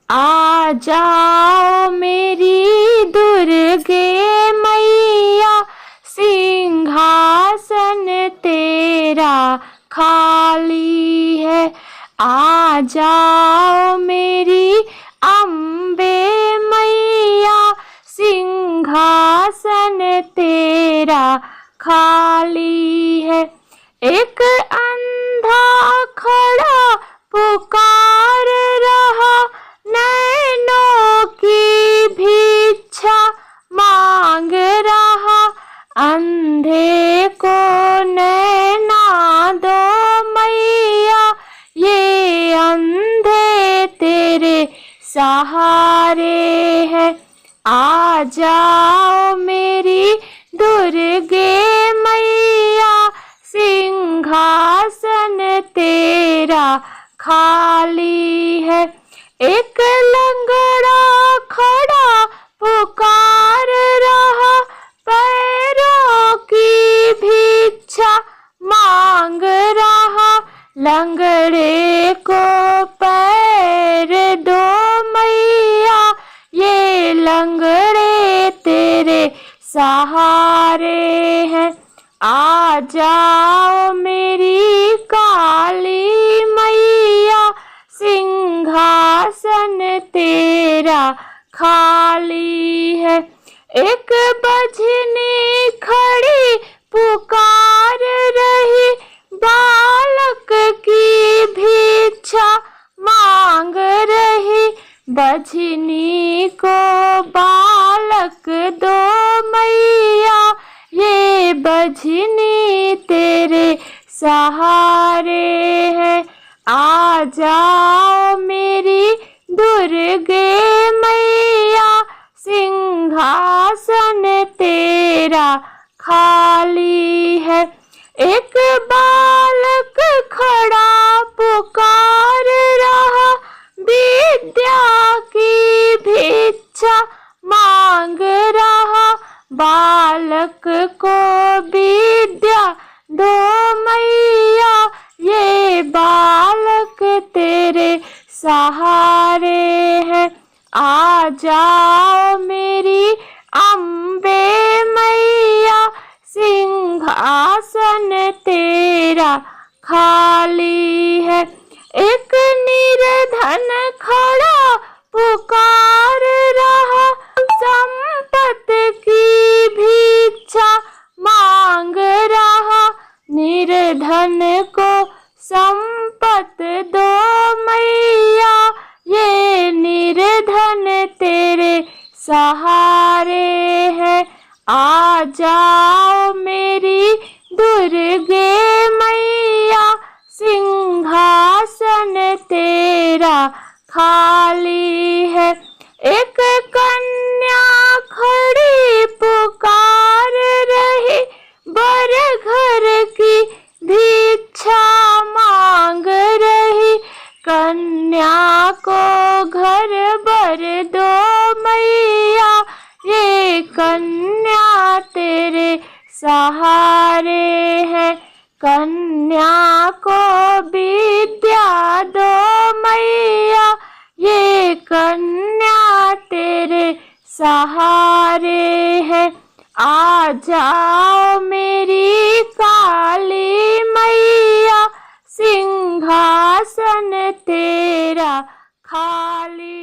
आ जाओ मेरी दुर्गे मैया, सिंहासन तेरा खाली है। आ जाओ मेरी अम्बे मैया, सिंहासन तेरा खाली है। एक अंधा खड़ा पुकार रहा, नैनों की भिक्षा मांग रहा। अंधे को नैना दो मैया, ये अंधे तेरे सहारे हैं। आ जाओ मेरी दुर्गे मैया, सिंहासन तेरा खाली है। एक लंगड़ा खड़ा पुकार रहा, पैरों की भिक्षा मांग रहा। लंगड़े को पैर दो मैया, ये लंगड़े तेरे सहारे हैं। आ जाओ मेरी काली मैया, सिंहासन तेरा खाली है। एक बजनी खड़ी पुकार रही, बालक की भिक्षा मांग रही। बजनी को बालक दो मैया, ये बजनी तेरे सहारे हैं। आ जाओ मेरी दुर्गे मैया, सिंहासन तेरा खाली है। एक बालक खड़ा पुकार रहा, विद्या की भिक्षा मांग रहा। बालक को विद्या दो मैया, ये बालक तेरे सहारे हैं। आ जाओ मेरी अम्बे मैया, सिंहासन तेरा खाली है। एक निर्धन खड़ा पुकार रहा, संपत्ति की भिक्षा मांग रहा। निर्धन को संपत्ति दो मैया, ये निर्धन तेरे सहारे हैं। आ जाओ मेरी दुर्गे मैया, सिंहासन तेरा खाली है। एक कन्या खड़ी पुकार रही, बर घर की भिक्षा मांग रही। कन्या को घर बर दो मैया, ये कन्या तेरे सहारे हैं। कन्या को विद्या दो मैया, ये कन्या तेरे सहारे हैं। आ जाओ मेरी काली मैया, सिंहासन तेरा खाली